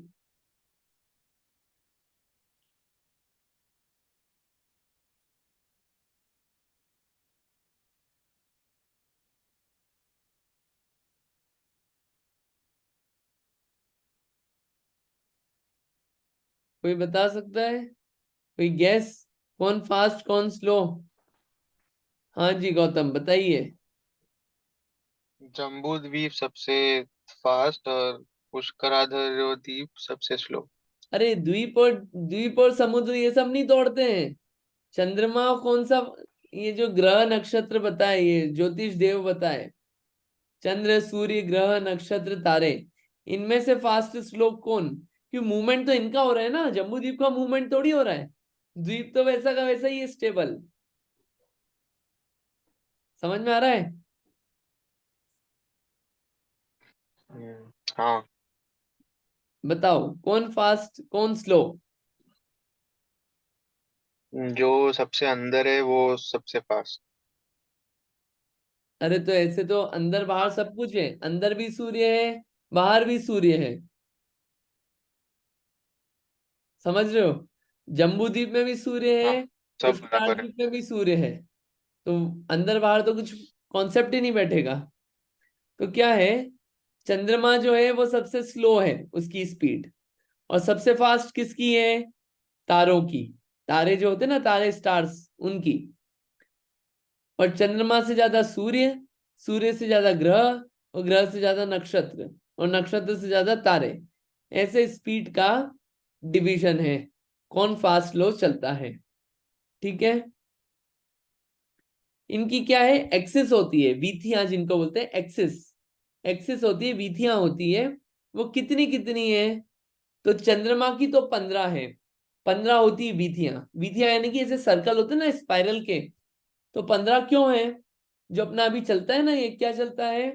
कोई बता सकता है, कोई गैस, कौन फास्ट कौन स्लो? हाँ जी गौतम, बताइए। जम्बू द्वीप सबसे फास्ट और पुष्कराधार द्वीप सबसे स्लो। अरे द्वीप और समुद्र ये सब नहीं दौड़ते हैं। चंद्रमा कौन सा, ये जो ग्रह नक्षत्र बताए, ये ज्योतिष देव बताए, चंद्र सूर्य ग्रह नक्षत्र तारे, इनमें से फास्ट श्लोक कौन? क्यों, मूवमेंट तो इनका हो रहा है ना, जम्बू द्वीप का मूवमेंट थोड़ी हो रहा है। द्वीप तो वैसा का वैसा ही है, स्टेबल। समझ में आ रहा है? हाँ। बताओ कौन फास्ट कौन स्लो? जो सबसे अंदर है वो सबसे फास्ट। अरे तो ऐसे तो अंदर बाहर सब कुछ है, अंदर भी सूर्य है, बाहर भी सूर्य है। समझ रहे हो? जम्बू द्वीप में भी सूर्य हाँ, है, सब पुष्कर बराबर है। द्वीप में भी सूर्य है। तो अंदर बाहर तो कुछ कॉन्सेप्ट ही नहीं बैठेगा। तो क्या है, चंद्रमा जो है वो सबसे स्लो है उसकी स्पीड, और सबसे फास्ट किसकी है, तारों की। तारे जो होते हैं ना, तारे स्टार्स, उनकी। और चंद्रमा से ज्यादा सूर्य, सूर्य से ज्यादा ग्रह, और ग्रह से ज्यादा नक्षत्र, और नक्षत्र से ज्यादा तारे। ऐसे स्पीड का डिवीजन है, कौन फास्ट स्लो चलता है। ठीक है, इनकी क्या है, एक्सिस होती है, वीथियां जिनको बोलते हैं एक्सिस, एक्सिस होती है, वीथियां होती है। वो कितनी कितनी है, तो चंद्रमा की तो 15 है, 15 होती है वीथियां। वीथियां यानी कि ऐसे सर्कल होते हैं ना स्पाइरल के, तो 15 क्यों है। जो अपना अभी चलता है ना, ये क्या चलता है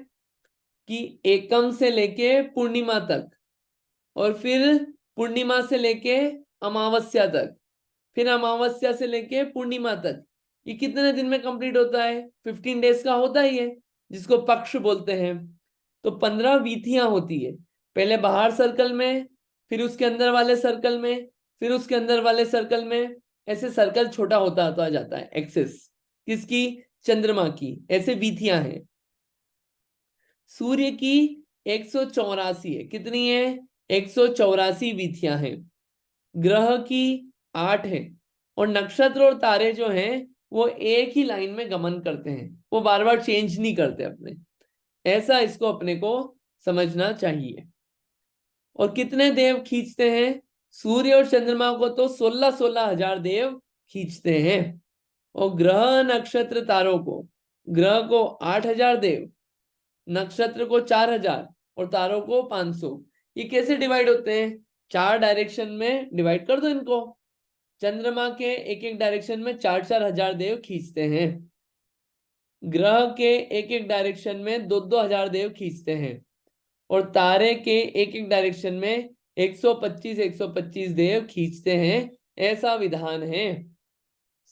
कि एकम से लेके पूर्णिमा तक, और फिर पूर्णिमा से लेके अमावस्या तक, फिर अमावस्या से लेके पूर्णिमा तक, ये कितने दिन में कंप्लीट होता है, 15 डेज का होता ही है, जिसको पक्ष बोलते हैं। तो 15 वीथियां होती है, पहले बाहर सर्कल में, फिर उसके अंदर वाले सर्कल में, फिर उसके अंदर वाले सर्कल में, ऐसे सर्कल छोटा होता जाता है। एक्सिस किसकी, चंद्रमा की, ऐसे वीथियां हैं। सूर्य की 184 है, कितनी है, 184 वीथियां हैं। ग्रह की 8 है, और नक्षत्र और तारे जो हैं वो एक ही लाइन में गमन करते हैं, वो बार बार चेंज नहीं करते अपने। ऐसा इसको अपने को समझना चाहिए। और कितने देव खींचते हैं, सूर्य और चंद्रमा को तो 16-16 हजार देव खींचते हैं। और ग्रह नक्षत्र तारों को, ग्रह को 8,000 देव, नक्षत्र को 4,000 और तारों को 500। ये कैसे डिवाइड होते हैं, 4 डायरेक्शन में डिवाइड कर दो इनको। चंद्रमा के एक एक डायरेक्शन में 4-4 हजार देव खींचते हैं, ग्रह के एक एक डायरेक्शन में 2-2 हजार देव खींचते हैं, और तारे के एक एक डायरेक्शन में 125-125 देव खींचते हैं। ऐसा विधान है।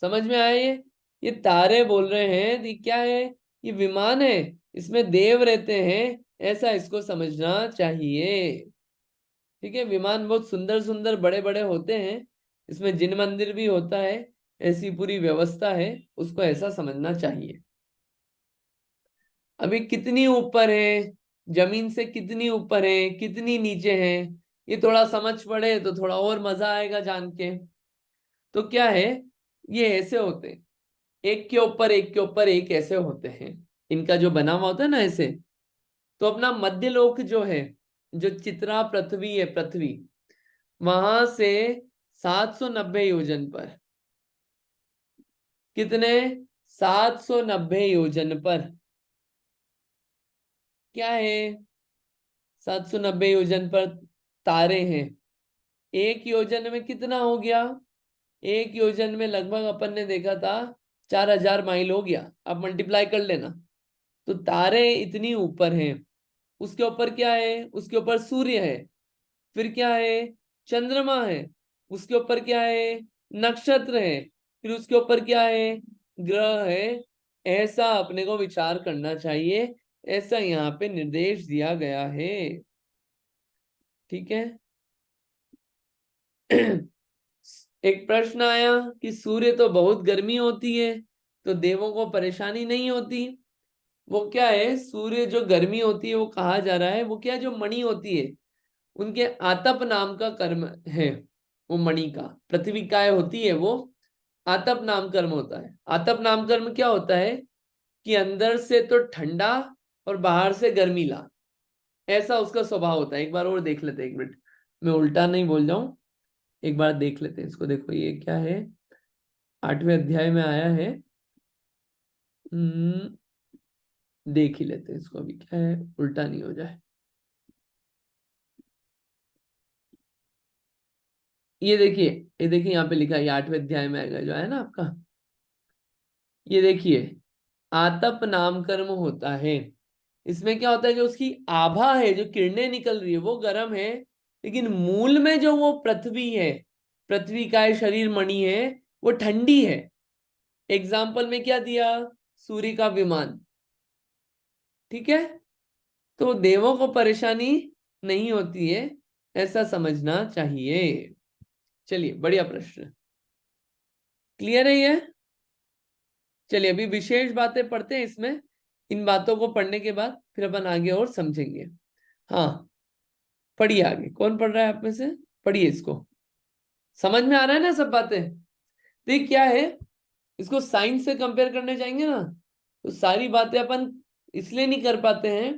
समझ में आया ये तारे बोल रहे हैं, ये क्या है, ये विमान है, इसमें देव रहते हैं, ऐसा इसको समझना चाहिए। ठीक है, विमान बहुत सुंदर सुंदर बड़े बड़े होते हैं, इसमें जिन मंदिर भी होता है, ऐसी पूरी व्यवस्था है, उसको ऐसा समझना चाहिए। अभी कितनी ऊपर है, जमीन से कितनी ऊपर है, कितनी नीचे है, ये थोड़ा समझ पड़े तो थोड़ा और मजा आएगा जान के। तो क्या है, ये ऐसे होते हैं, एक के ऊपर एक के ऊपर एक ऐसे होते हैं, इनका जो बना हुआ होता है ना ऐसे। तो अपना मध्यलोक जो है, जो चित्रा पृथ्वी है, पृथ्वी, वहां से 790 योजन पर, कितने, 790 योजन पर, क्या है, 790 योजन पर तारे हैं। एक योजन में कितना हो गया, एक योजन में लगभग अपन ने देखा था 4,000 माइल हो गया, आप मल्टीप्लाई कर लेना। तो तारे इतनी ऊपर हैं, उसके ऊपर क्या है, उसके ऊपर सूर्य है, फिर क्या है, चंद्रमा है, उसके ऊपर क्या है, नक्षत्र है, फिर उसके ऊपर क्या है, ग्रह है। ऐसा अपने को विचार करना चाहिए, ऐसा यहाँ पे निर्देश दिया गया है। ठीक है। एक प्रश्न आया कि सूर्य तो बहुत गर्मी होती है, तो देवों को परेशानी नहीं होती। वो क्या है, सूर्य जो गर्मी होती है, वो कहा जा रहा है, वो क्या, जो मणि होती है, उनके आतप नाम का कर्म है, वो मणि का, पृथ्वी काय होती है वो, आतप नाम कर्म होता है। आतप नाम कर्म क्या होता है कि अंदर से तो ठंडा और बाहर से गर्मीला, ऐसा उसका स्वभाव होता है। एक बार और देख लेते हैं, एक मिनट, मैं उल्टा नहीं बोल जाऊं, एक बार देख लेते हैं इसको। देखो ये क्या है, 8वें अध्याय में आया है। देख ही लेते हैं इसको, अभी क्या है, उल्टा नहीं हो जाए। ये देखिए यहाँ पे लिखा है, 8वें अध्याय में आएगा जो है ना आपका, ये देखिए, आतप नाम कर्म होता है। इसमें क्या होता है, जो उसकी आभा है, जो किरणें निकल रही है, वो गर्म है, लेकिन मूल में जो वो पृथ्वी है, पृथ्वी का शरीर मणि है, वो ठंडी है। एग्जाम्पल में क्या दिया, सूर्य का विमान। ठीक है, तो देवों को परेशानी नहीं होती है, ऐसा समझना चाहिए। चलिए, बढ़िया प्रश्न, क्लियर है ये। चलिए अभी विशेष बातें पढ़ते हैं इसमें, इन बातों को पढ़ने के बाद फिर अपन आगे और समझेंगे। हाँ, पढ़िए आगे, कौन पढ़ रहा है आप में से, पढ़िए इसको। समझ में आ रहा है ना सब बातें। देख क्या है, इसको साइंस से कंपेयर करने जाएंगे ना, तो सारी बातें अपन इसलिए नहीं कर पाते हैं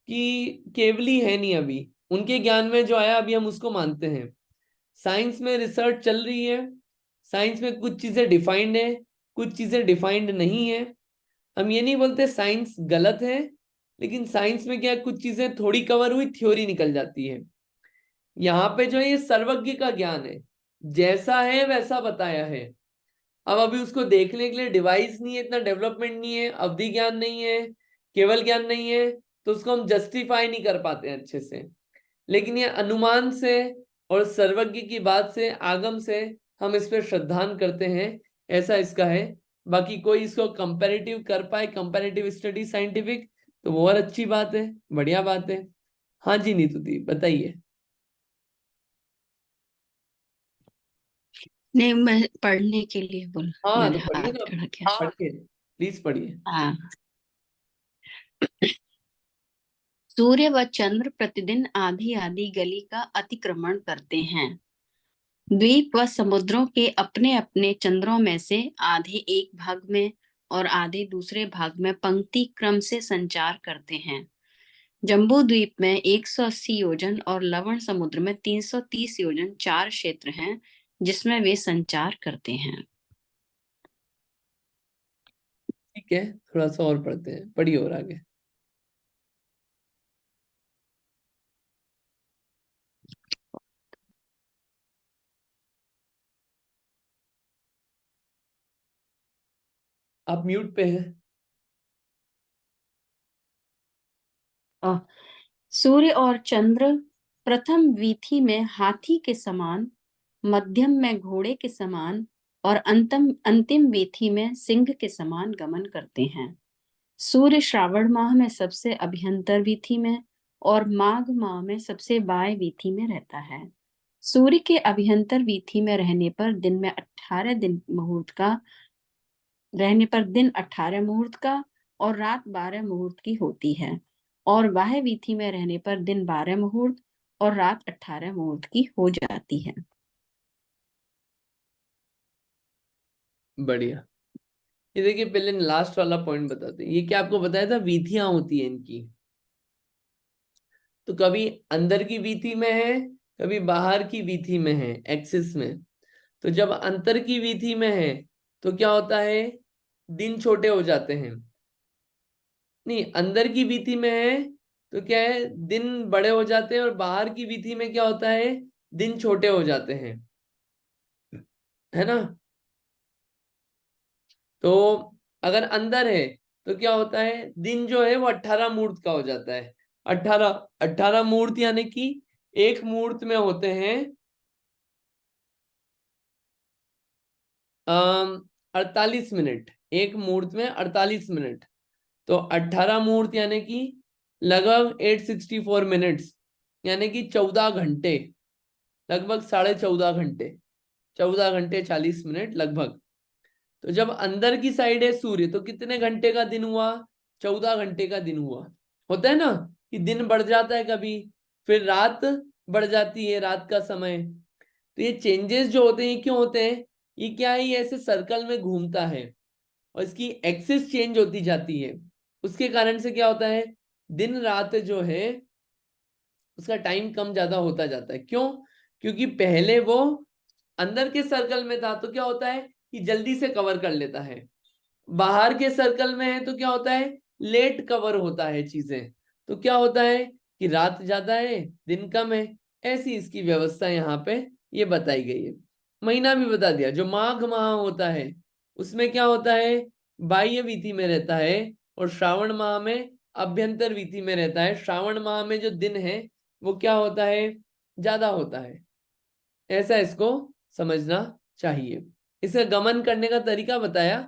कि केवली है नहीं, अभी उनके ज्ञान में जो आया अभी हम उसको मानते हैं। साइंस में रिसर्च चल रही है, साइंस में कुछ चीजें डिफाइंड है, कुछ चीजें डिफाइंड नहीं है। हम ये नहीं बोलते साइंस गलत है, लेकिन साइंस में क्या है, कुछ चीजें थोड़ी कवर हुई, थ्योरी निकल जाती है। यहाँ पे जो है ये सर्वज्ञ का ज्ञान है, जैसा है वैसा बताया है। अब अभी उसको देखने के लिए डिवाइस नहीं है, इतना डेवलपमेंट नहीं है, अवधि ज्ञान नहीं है, केवल ज्ञान नहीं है, तो उसको हम जस्टिफाई नहीं कर पाते हैं अच्छे से। लेकिन ये अनुमान से और सर्वज्ञ की बात से, आगम से हम इस पे श्रद्धान करते हैं, ऐसा इसका है। बाकी कोई इसको कंपैरेटिव कर पाए, कंपैरेटिव स्टडी साइंटिफिक, तो वो और अच्छी बात है, बढ़िया बात है। हाँ जी नीतू दी बताइए। नहीं, मैं पढ़ने के लिए बोल, हाँ मैंने तो पढ़िए हाथ ना, खड़ा किया। पढ़िए प्लीज पढ़िए। हाँ। सूर्य व चंद्र प्रतिदिन आधी आधी गली का अतिक्रमण करते हैं। द्वीप व समुद्रों के अपने अपने चंद्रों में से आधे एक भाग में और आधे दूसरे भाग में पंक्ति क्रम से संचार करते हैं। जम्बू द्वीप में 180 योजन और लवण समुद्र में 330 योजन 4 क्षेत्र हैं जिसमें वे संचार करते हैं। ठीक है, थोड़ा सा और पढ़ते हैं, पढ़िए और आगे। आप म्यूट पे हैं। सूर्य और चंद्र प्रथम वीथी में हाथी के समान, मध्यम में घोड़े के समान और अंतिम वीथी में सिंह के समान गमन करते हैं। सूर्य श्रावण माह में सबसे अभ्यंतर वीथी में और माघ माह में सबसे बाएं वीथी में रहता है। सूर्य के अभ्यंतर वीथी में रहने पर दिन 18 मुहूर्त का और रात 12 मुहूर्त की होती है, और बाह्य वीथी में रहने पर दिन 12 मुहूर्त और रात 18 मुहूर्त की हो जाती है। बढ़िया। ये देखिए पहले लास्ट वाला पॉइंट बताते हैं। ये क्या आपको बताया था, वीथियां होती है इनकी, तो कभी अंदर की वीथी में है, कभी बाहर की वीथी में है, एक्सिस में। तो जब अंतर की वीथी में है तो क्या होता है, दिन छोटे हो जाते हैं। नहीं, अंदर की वीथी में है तो क्या है, दिन बड़े हो जाते हैं, और बाहर की वीथी में क्या होता है, दिन छोटे हो जाते हैं, है ना। तो अगर अंदर है तो क्या होता है, दिन जो है वो 18 मुहूर्त का हो जाता है। 18 मुहूर्त यानी कि एक मुहूर्त में होते हैं 48 मिनट, एक मुहूर्त में 48 मिनट। तो 18 मुहूर्त यानी कि लगभग 864 मिनट्स, यानी कि 14 घंटे, लगभग 14.5 घंटे, 14 घंटे 40 मिनट लगभग। तो जब अंदर की साइड है सूर्य, तो कितने घंटे का दिन हुआ, 14 घंटे का दिन हुआ। होता है ना कि दिन बढ़ जाता है कभी, फिर रात बढ़ जाती है, रात का समय। तो ये चेंजेस जो होते हैं क्यों होते हैं, ये क्या है, ये ऐसे सर्कल में घूमता है और इसकी एक्सिस चेंज होती जाती है। उसके कारण से क्या होता है, दिन रात जो है उसका टाइम कम ज्यादा होता जाता है। क्यों, क्योंकि पहले वो अंदर के सर्कल में था तो क्या होता है कि जल्दी से कवर कर लेता है, बाहर के सर्कल में है तो क्या होता है, लेट कवर होता है चीजें। तो क्या होता है कि रात ज्यादा है, दिन कम है। ऐसी इसकी व्यवस्था यहाँ पे ये बताई गई है। महीना भी बता दिया, जो माघ माह होता है उसमें क्या होता है, बाह्य वीथी में रहता है, और श्रावण माह में अभ्यंतर वीथी में रहता है। श्रावण माह में जो दिन है वो क्या होता है, ज्यादा होता है। ऐसा इसको समझना चाहिए। इसका गमन करने का तरीका बताया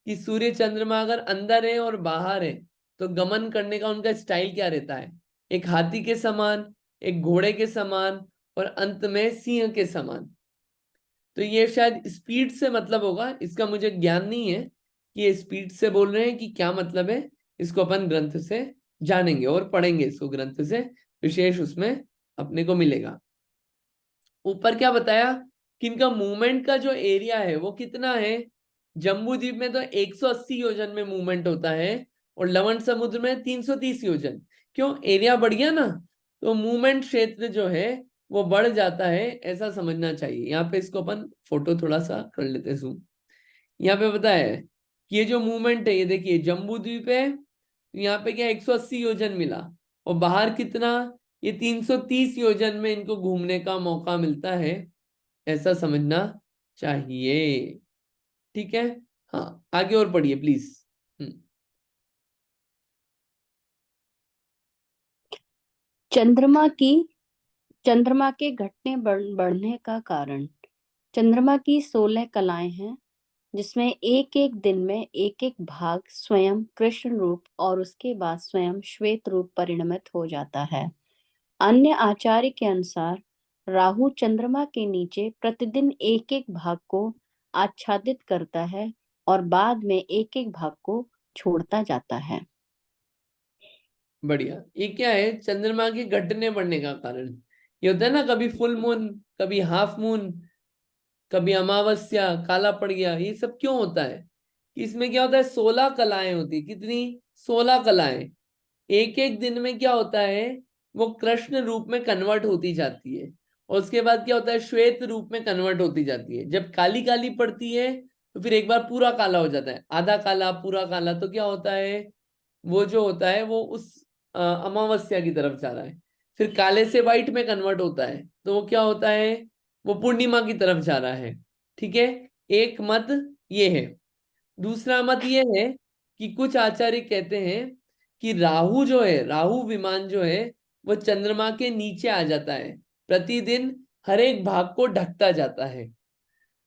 कि सूर्य चंद्रमा अगर अंदर है और बाहर है तो गमन करने का उनका स्टाइल क्या रहता है, एक हाथी के समान, एक घोड़े के समान, और अंत में सिंह के समान। तो ये शायद स्पीड से मतलब होगा, इसका मुझे ज्ञान नहीं है कि ये स्पीड से बोल रहे हैं कि क्या मतलब है। इसको अपन ग्रंथ से जानेंगे और पढ़ेंगे इसको, ग्रंथ से विशेष उसमें अपने को मिलेगा। ऊपर क्या बताया कि इनका मूवमेंट का जो एरिया है वो कितना है, जम्बू द्वीप में तो 180 योजन में मूवमेंट होता है, और लवण समुद्र में 330 योजन। क्यों, एरिया बढ़ गया ना, तो मूवमेंट क्षेत्र जो है वो बढ़ जाता है, ऐसा समझना चाहिए। यहाँ पे इसको अपन फोटो थोड़ा सा कर लेते हैं जूम। यहाँ पे पता है कि ये जो मूवमेंट है, ये देखिए जम्बू द्वीप है, तो यहाँ पे क्या 180 योजन मिला, और बाहर कितना, ये 330 योजन में इनको घूमने का मौका मिलता है, ऐसा समझना चाहिए। ठीक है, हाँ आगे और पढ़िए प्लीज। चंद्रमा के घटने बढ़ने का कारण। चंद्रमा की 16 कलाएं हैं, जिसमें एक एक दिन में एक एक भाग स्वयं कृष्ण रूप और उसके बाद स्वयं श्वेत रूप परिणमित हो जाता है। अन्य आचार्य के अनुसार राहु चंद्रमा के नीचे प्रतिदिन एक एक भाग को आच्छादित करता है और बाद में एक एक भाग को छोड़ता जाता है। बढ़िया। ये क्या है, चंद्रमा के घटने बढ़ने का कारण। ये होता है ना, कभी फुल मून, कभी हाफ मून, कभी अमावस्या, काला पड़ गया, ये सब क्यों होता है कि इसमें क्या होता है, 16 कलाएं होती, कितनी, 16 कलाएं। एक एक दिन में क्या होता है, वो कृष्ण रूप में कन्वर्ट होती जाती है, और उसके बाद क्या होता है, श्वेत रूप में कन्वर्ट होती जाती है। जब काली काली पड़ती है तो फिर एक बार पूरा काला हो जाता है, आधा काला पूरा काला, तो क्या होता है, वो जो होता है वो उस अमावस्या की तरफ जा रहा है। फिर काले से व्हाइट में कन्वर्ट होता है, तो वो क्या होता है, वो पूर्णिमा की तरफ जा रहा है। ठीक है, एक मत ये है। दूसरा मत ये है कि कुछ आचार्य कहते हैं कि राहु जो है, राहु विमान जो है, वो चंद्रमा के नीचे आ जाता है, प्रतिदिन हर एक भाग को ढकता जाता है,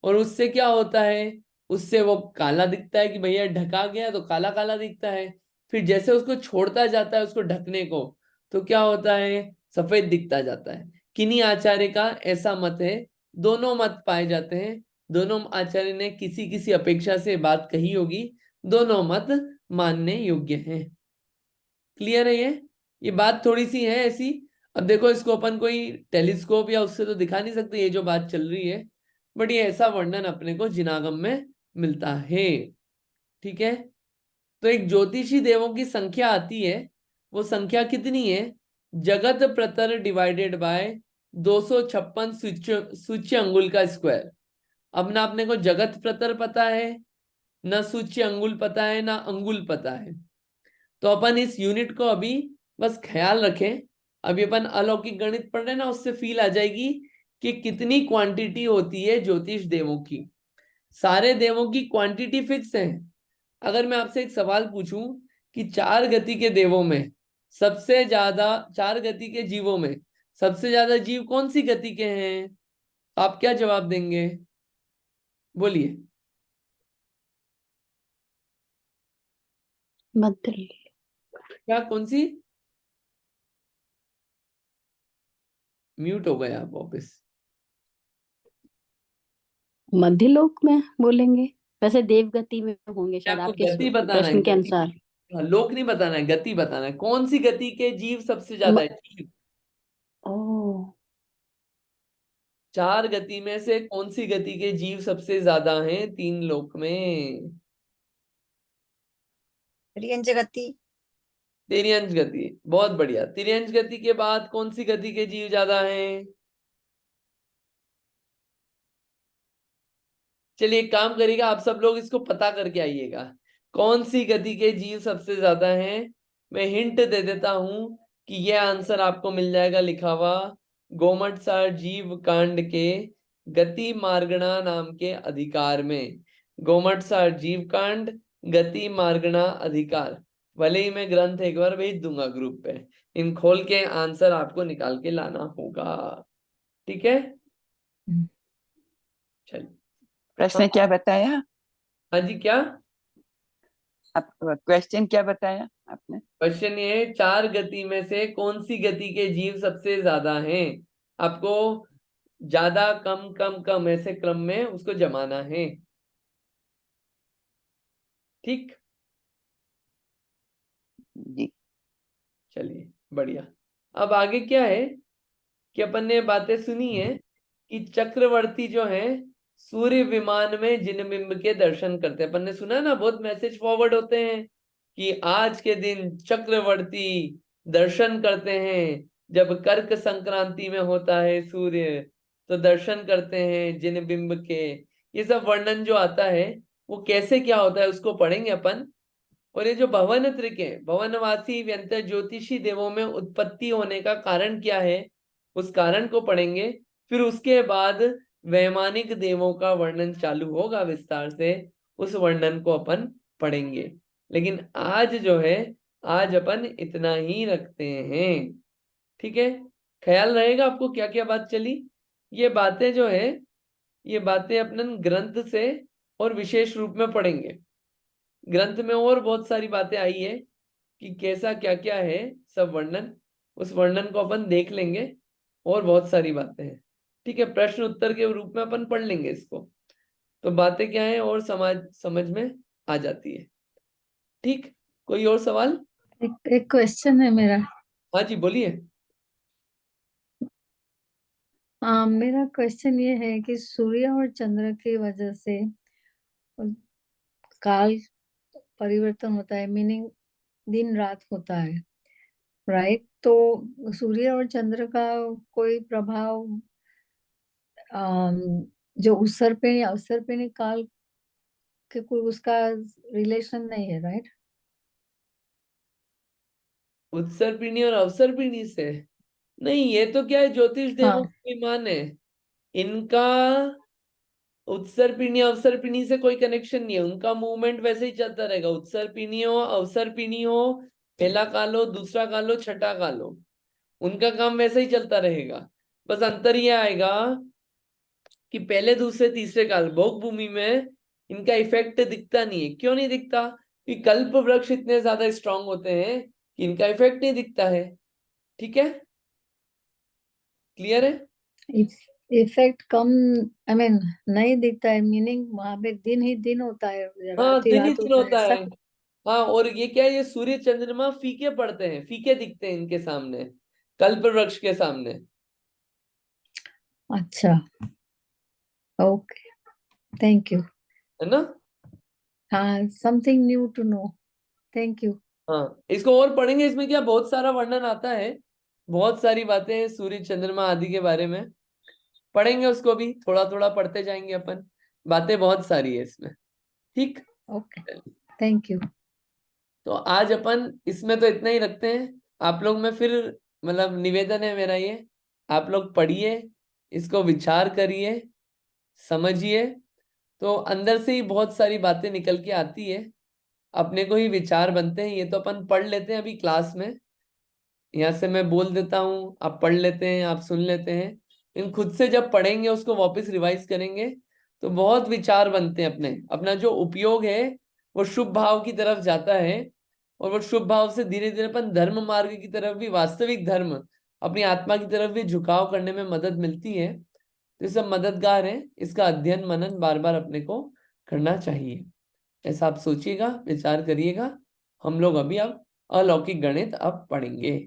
और उससे क्या होता है, उससे वो काला दिखता है कि भैया ढका गया, तो काला काला दिखता है। फिर जैसे उसको छोड़ता जाता है उसको ढकने को, तो क्या होता है, सफेद दिखता जाता है। किन्हीं आचार्य का ऐसा मत है, दोनों मत पाए जाते हैं, दोनों आचार्य ने किसी किसी अपेक्षा से बात कही होगी, दोनों मत मानने योग्य हैं। क्लियर है ये बात थोड़ी सी है ऐसी। अब देखो, इसको अपन कोई टेलीस्कोप या उससे तो दिखा नहीं सकते ये जो बात चल रही है, बट ये ऐसा वर्णन अपने को जिनागम में मिलता है। ठीक है, तो एक ज्योतिषी देवों की संख्या आती है, वो संख्या कितनी है, जगत प्रतर डिवाइडेड बाय 256 सूच्य अंगुल का स्क्वायर। अब ना अपने को जगत प्रतर पता है, ना सूच्य अंगुल पता है, ना अंगुल पता है, तो अपन इस यूनिट को अभी बस ख्याल रखें। अभी अपन अलौकिक गणित पढ़ रहे हैं ना, उससे फील आ जाएगी कि कितनी क्वांटिटी होती है ज्योतिष देवों की। सारे देवों की क्वांटिटी फिक्स है। अगर मैं आपसे एक सवाल पूछूं कि 4 गति के देवों में सबसे ज्यादा, 4 गति के जीवों में सबसे ज्यादा जीव कौन सी गति के हैं, तो आप क्या जवाब देंगे, बोलिए। मध्य क्या, कौन सी, म्यूट हो गए आप वापस। मध्यलोक में बोलेंगे, वैसे देवगति में होंगे शायद आपको आपके गति बताना है, प्रश्न के गति, अनुसार। हाँ, लोक नहीं बताना है, गति बताना है, कौन सी गति के जीव सबसे ज्यादा म, है, जीव। ओ 4 गति में से कौन सी गति के जीव सबसे ज्यादा हैं 3 लोक में। रियंज गति। तिर्यंच गति, बहुत बढ़िया। तिर्यंच गति के बाद कौन सी गति के जीव ज्यादा हैं। चलिए एक काम करिएगा, आप सब लोग इसको पता करके आइएगा, कौन सी गति के जीव सबसे ज्यादा हैं। मैं हिंट दे देता हूं कि यह आंसर आपको मिल जाएगा लिखा हुआ गोमटसार जीव कांड के गति मार्गणा नाम के अधिकार में। गोमटसार जीव कांड गति मार्गणा अधिकार, भले ही मैं ग्रंथ एक बार भेज दूंगा ग्रुप पे, इन खोल के आंसर आपको निकाल के लाना होगा। ठीक है, चलिए। प्रश्न क्या बताया हाँ जी, क्या आप, क्वेश्चन क्या बताया आपने? क्वेश्चन ये है, 4 गति में से कौन सी गति के जीव सबसे ज्यादा हैं। आपको ज्यादा कम कम कम ऐसे क्रम में उसको जमाना है। ठीक, जी। चलिए बढ़िया। अब आगे क्या है कि अपन ने बातें सुनी है कि चक्रवर्ती जो है सूर्य विमान में जिन बिंब के दर्शन करते हैं। अपन ने सुना है ना, बहुत मैसेज फॉरवर्ड होते हैं कि आज के दिन चक्रवर्ती दर्शन करते हैं, जब कर्क संक्रांति में होता है सूर्य, तो दर्शन करते हैं जिन बिंब के। ये सब वर्णन जो आता है वो कैसे क्या होता है उसको पढ़ेंगे अपन। और ये जो भवन त्रिक है, भवनवासी व्यंतर ज्योतिषी देवों में उत्पत्ति होने का कारण क्या है, उस कारण को पढ़ेंगे। फिर उसके बाद वैमानिक देवों का वर्णन चालू होगा विस्तार से, उस वर्णन को अपन पढ़ेंगे। लेकिन आज जो है, आज अपन इतना ही रखते हैं, ठीक है। ख्याल रहेगा आपको क्या क्या बात चली। ये बातें जो है, ये बातें अपन ग्रंथ से और विशेष रूप में पढ़ेंगे। ग्रंथ में और बहुत सारी बातें आई है कि कैसा क्या क्या है सब वर्णन, उस वर्णन को अपन देख लेंगे। और बहुत सारी बातें हैं, ठीक है। प्रश्न उत्तर के रूप में अपन पढ़ लेंगे इसको, तो बातें क्या है और समझ में आ जाती है, ठीक। कोई और सवाल? एक क्वेश्चन है मेरा। हाँ जी बोलिए। मेरा क्वेश्चन ये है कि सूर्य और चंद्र की वजह से काल परिवर्तन होता है, मीनिंग दिन रात होता है, राइट? तो सूर्य और चंद्र का कोई प्रभाव अम, जो उत्सर्पिणी अवसर्पिणी काल के कोई उसका रिलेशन नहीं है, राइट? उत्सर्पिणी और अवसर्पिणी से नहीं, ये तो क्या है, ज्योतिष देवों हाँ, की मान है इनका। उत्सर्पिणी अवसर्पिणी से कोई कनेक्शन नहीं है, उनका मूवमेंट वैसे ही चलता रहेगा। उत्सर्पिणी हो अवसर्पिणी हो, पहला काल हो दूसरा काल हो छठा काल हो, उनका काम वैसे ही चलता रहेगा। बस अंतर ये आएगा कि पहले दूसरे तीसरे काल भोग भूमि में इनका इफेक्ट दिखता नहीं है। क्यों नहीं दिखता? कि कल्प वृक्ष इतने ज्यादा स्ट्रांग होते हैं कि इनका इफेक्ट नहीं दिखता है, ठीक है। क्लियर है? इफेक्ट कम, आई मीन नहीं दिखता है, मीनिंग वहां पे दिन ही दिन होता है, हाँ रात ही दिन ही रात दिन होता है, होता है। ऐसा? हाँ, और ये क्या है, ये सूर्य चंद्रमा फीके पड़ते हैं, फीके दिखते हैं इनके सामने, कल्प वृक्ष के सामने, अच्छा, ओके, थैंक यू। है ना। हाँ, something new to know, thank you. हाँ, इसको और पढ़ेंगे, इसमें क्या बहुत सारा वर्णन आता है, बहुत सारी बातें हैं सूर्य चंद्रमा आदि के बारे में, पढ़ेंगे उसको भी, थोड़ा थोड़ा पढ़ते जाएंगे अपन, बातें बहुत सारी है इसमें, ठीक। Okay, thank you. तो आज अपन इसमें तो इतना ही रखते हैं। आप लोग में फिर मतलब निवेदन है मेरा ये, आप लोग पढ़िए, इसको विचार करिए, समझिए, तो अंदर से ही बहुत सारी बातें निकल के आती है, अपने को ही विचार बनते हैं। ये तो अपन पढ़ लेते हैं अभी क्लास में, यहाँ से मैं बोल देता हूँ, आप पढ़ लेते हैं, आप सुन लेते हैं, लेकिन खुद से जब पढ़ेंगे उसको वापस रिवाइज करेंगे तो बहुत विचार बनते हैं अपने, अपना जो उपयोग है वो शुभ भाव की तरफ जाता है। और वो शुभ भाव से धीरे धीरे अपन धर्म मार्ग की तरफ भी, वास्तविक धर्म अपनी आत्मा की तरफ भी झुकाव करने में मदद मिलती है। तो ये सब मददगार है, इसका अध्ययन मनन बार बार अपने को करना चाहिए। ऐसा आप सोचिएगा, विचार करिएगा। हम लोग अभी अब अलौकिक गणित अब पढ़ेंगे।